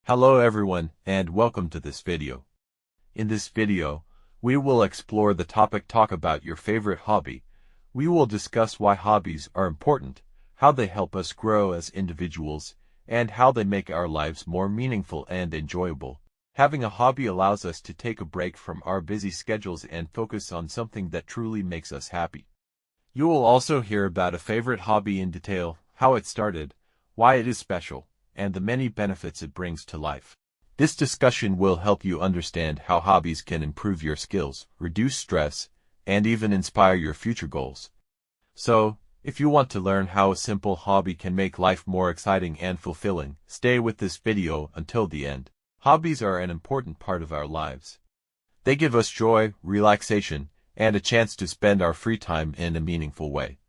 Hello everyone, and welcome to this video. In this video, we will explore the talk about your favorite hobby. We will discuss why hobbies are important, how they help us grow as individuals, and how they make our lives more meaningful and enjoyable. Having a hobby allows us to take a break from our busy schedules and focus on something that truly makes us happy. You will also hear about a favorite hobby in detail, how it started, why it is special, and the many benefits it brings to life. This discussion will help you understand how hobbies can improve your skills, reduce stress, and even inspire your future goals. So, if you want to learn how a simple hobby can make life more exciting and fulfilling, stay with this video until the end. Hobbies are an important part of our lives. They give us joy, relaxation, and a chance to spend our free time in a meaningful way.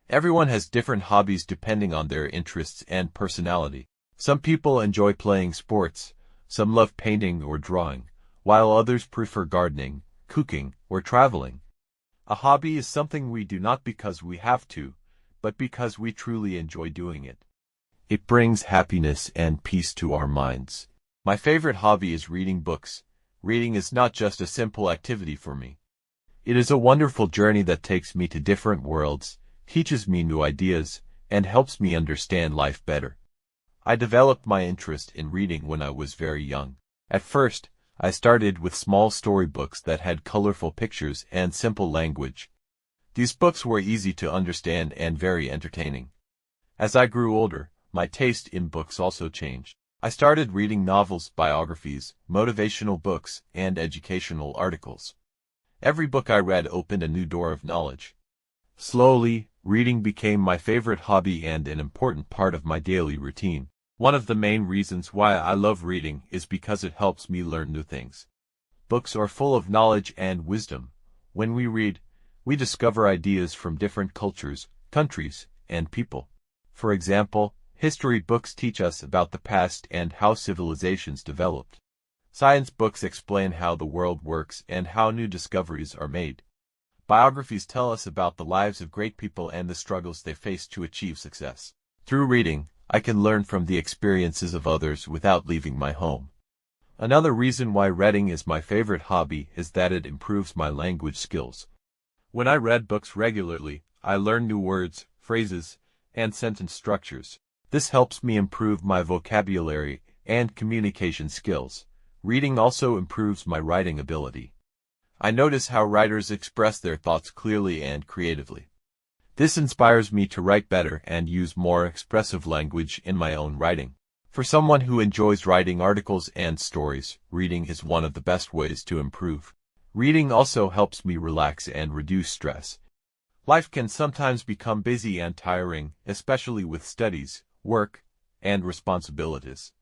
Everyone has different hobbies depending on their interests and personality. Some people enjoy playing sports, some love painting or drawing, while others prefer gardening, cooking, or traveling. A hobby is something we do not because we have to, but because we truly enjoy doing it. It brings happiness and peace to our minds. My favorite hobby is reading books. Reading is not just a simple activity for me. It is a wonderful journey that takes me to different worlds, teaches me new ideas, and helps me understand life better. I developed my interest in reading when I was very young. At first, I started with small storybooks that had colorful pictures and simple language. These books were easy to understand and very entertaining. As I grew older, my taste in books also changed. I started reading novels, biographies, motivational books, and educational articles. Every book I read opened a new door of knowledge. Slowly, reading became my favorite hobby and an important part of my daily routine. One of the main reasons why I love reading is because it helps me learn new things. Books are full of knowledge and wisdom. When we read, we discover ideas from different cultures, countries, and people. For example, history books teach us about the past and how civilizations developed. Science books explain how the world works and how new discoveries are made. Biographies tell us about the lives of great people and the struggles they faced to achieve success. Through reading, I can learn from the experiences of others without leaving my home. Another reason why reading is my favorite hobby is that it improves my language skills. When I read books regularly, I learn new words, phrases, and sentence structures. This helps me improve my vocabulary and communication skills. Reading also improves my writing ability. I notice how writers express their thoughts clearly and creatively. This inspires me to write better and use more expressive language in my own writing. For someone who enjoys writing articles and stories, reading is one of the best ways to improve. Reading also helps me relax and reduce stress. Life can sometimes become busy and tiring, especially with studies, work, and responsibilities.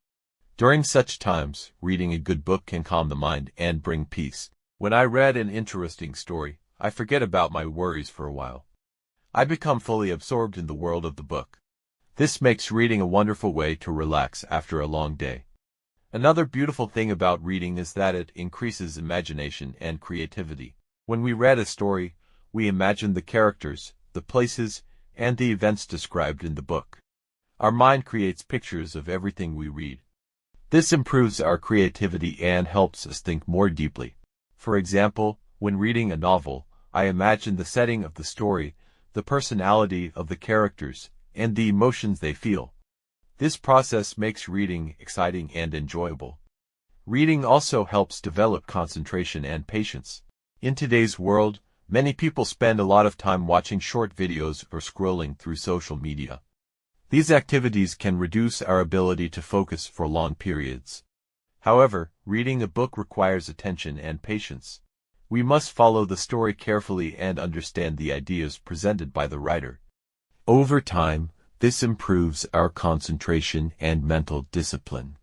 During such times, reading a good book can calm the mind and bring peace. When I read an interesting story, I forget about my worries for a while. I become fully absorbed in the world of the book. This makes reading a wonderful way to relax after a long day. Another beautiful thing about reading is that it increases imagination and creativity. When we read a story, we imagine the characters, the places, and the events described in the book. Our mind creates pictures of everything we read. This improves our creativity and helps us think more deeply. For example, when reading a novel, I imagine the setting of the story, the personality of the characters, and the emotions they feel. This process makes reading exciting and enjoyable. Reading also helps develop concentration and patience. In today's world, many people spend a lot of time watching short videos or scrolling through social media. These activities can reduce our ability to focus for long periods. However, reading a book requires attention and patience. We must follow the story carefully and understand the ideas presented by the writer. Over time, this improves our concentration and mental discipline.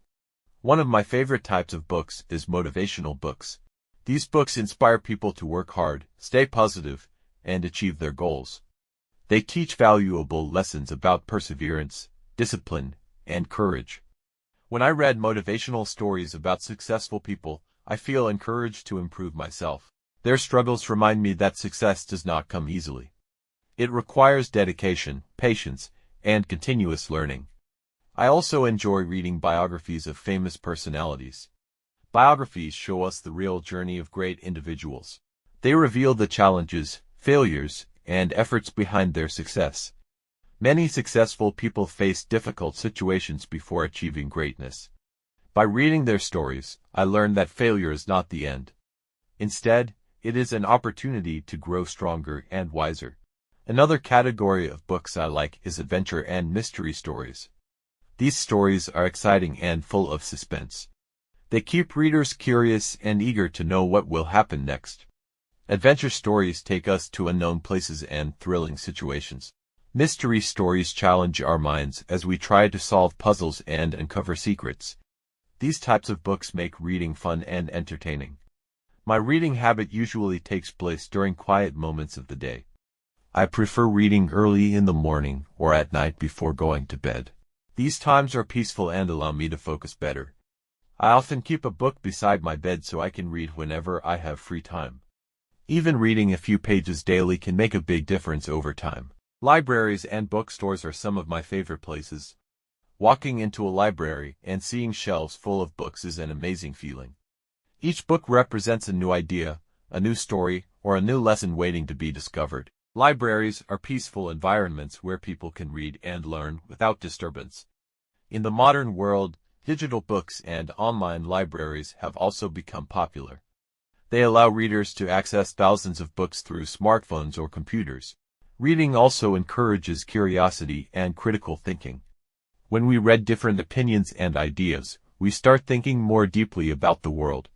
One of my favorite types of books is motivational books. These books inspire people to work hard, stay positive, and achieve their goals. They teach valuable lessons about perseverance, discipline, and courage. When I read motivational stories about successful people, I feel encouraged to improve myself. Their struggles remind me that success does not come easily. It requires dedication, patience, and continuous learning. I also enjoy reading biographies of famous personalities. Biographies show us the real journey of great individuals. They reveal the challenges, failures, and efforts behind their success. Many successful people face difficult situations before achieving greatness. By reading their stories, I learned that failure is not the end. Instead, it is an opportunity to grow stronger and wiser. Another category of books I like is adventure and mystery stories. These stories are exciting and full of suspense. They keep readers curious and eager to know what will happen next. Adventure stories take us to unknown places and thrilling situations. Mystery stories challenge our minds as we try to solve puzzles and uncover secrets. These types of books make reading fun and entertaining. My reading habit usually takes place during quiet moments of the day. I prefer reading early in the morning or at night before going to bed. These times are peaceful and allow me to focus better. I often keep a book beside my bed so I can read whenever I have free time. Even reading a few pages daily can make a big difference over time. Libraries and bookstores are some of my favorite places. Walking into a library and seeing shelves full of books is an amazing feeling. Each book represents a new idea, a new story, or a new lesson waiting to be discovered. Libraries are peaceful environments where people can read and learn without disturbance. In the modern world, digital books and online libraries have also become popular. They allow readers to access thousands of books through smartphones or computers. Reading also encourages curiosity and critical thinking. When we read different opinions and ideas, we start thinking more deeply about the world.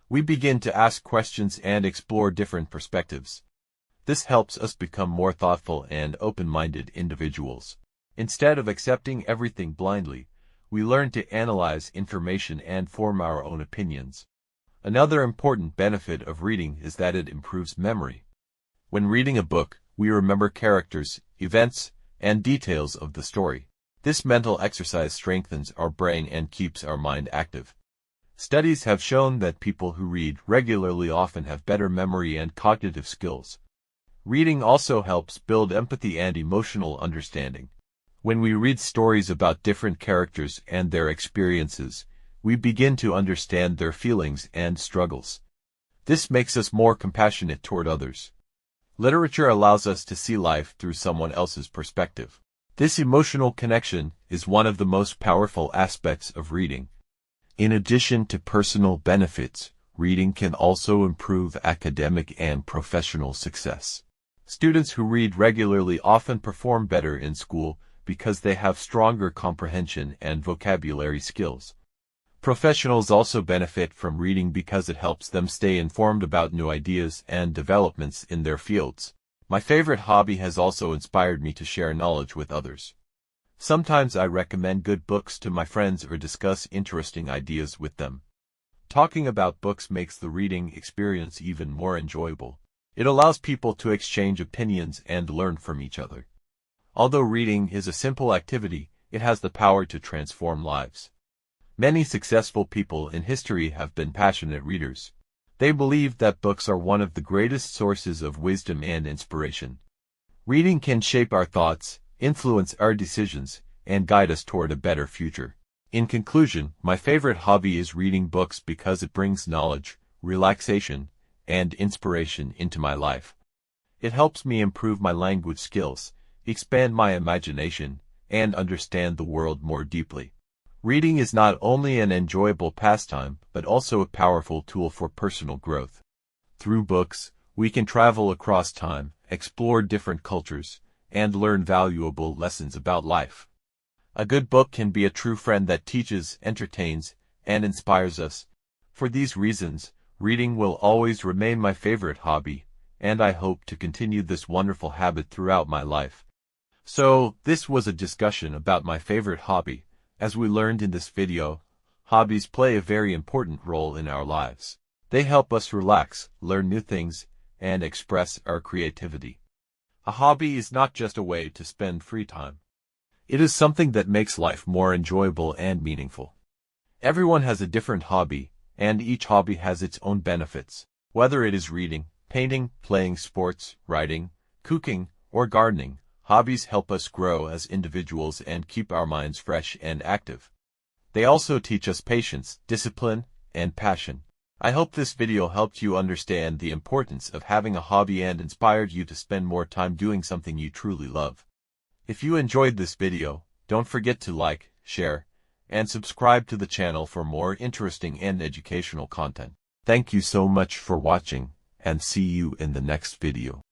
We begin to ask questions and explore different perspectives. This helps us become more thoughtful and open-minded individuals. Instead of accepting everything blindly, we learn to analyze information and form our own opinions. Another important benefit of reading is that it improves memory. When reading a book, we remember characters, events, and details of the story. This mental exercise strengthens our brain and keeps our mind active. Studies have shown that people who read regularly often have better memory and cognitive skills. Reading also helps build empathy and emotional understanding. When we read stories about different characters and their experiences, we begin to understand their feelings and struggles. This makes us more compassionate toward others. Literature allows us to see life through someone else's perspective. This emotional connection is one of the most powerful aspects of reading. In addition to personal benefits, reading can also improve academic and professional success. Students who read regularly often perform better in school because they have stronger comprehension and vocabulary skills. Professionals also benefit from reading because it helps them stay informed about new ideas and developments in their fields. My favorite hobby has also inspired me to share knowledge with others. Sometimes I recommend good books to my friends or discuss interesting ideas with them. Talking about books makes the reading experience even more enjoyable. It allows people to exchange opinions and learn from each other. Although reading is a simple activity, it has the power to transform lives. Many successful people in history have been passionate readers. They believe that books are one of the greatest sources of wisdom and inspiration. Reading can shape our thoughts, influence our decisions, and guide us toward a better future. In conclusion, my favorite hobby is reading books because it brings knowledge, relaxation, and inspiration into my life. It helps me improve my language skills, expand my imagination, and understand the world more deeply. Reading is not only an enjoyable pastime, but also a powerful tool for personal growth. Through books, we can travel across time, explore different cultures, and learn valuable lessons about life. A good book can be a true friend that teaches, entertains, and inspires us. For these reasons, reading will always remain my favorite hobby, and I hope to continue this wonderful habit throughout my life. So, this was a discussion about my favorite hobby. As we learned in this video, hobbies play a very important role in our lives. They help us relax, learn new things, and express our creativity. A hobby is not just a way to spend free time. It is something that makes life more enjoyable and meaningful. Everyone has a different hobby, and each hobby has its own benefits. Whether it is reading, painting, playing sports, writing, cooking, or gardening, Hobbies help us grow as individuals and keep our minds fresh and active. They also teach us patience, discipline, and passion. I hope this video helped you understand the importance of having a hobby and inspired you to spend more time doing something you truly love. If you enjoyed this video, don't forget to like, share, and subscribe to the channel for more interesting and educational content. Thank you so much for watching, and see you in the next video.